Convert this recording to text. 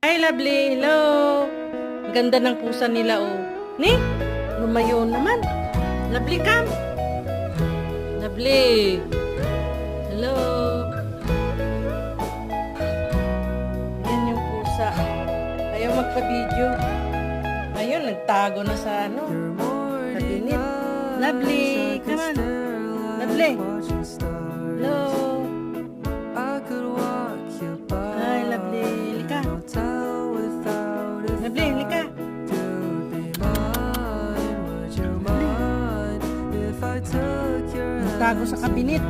Hi, lovely. Hello. Ang ganda ng pusa nila, oh. Ni? Lumayo naman. Lovely, come. Lovely. Hello. Yan yung pusa. Ayaw magpa-video. Ayun, nagtago na sa kabinet. Lovely. Come on. Lovely. Hello. Hi, lovely. Lika. Lovely, lika. Nagtago sa kabinet.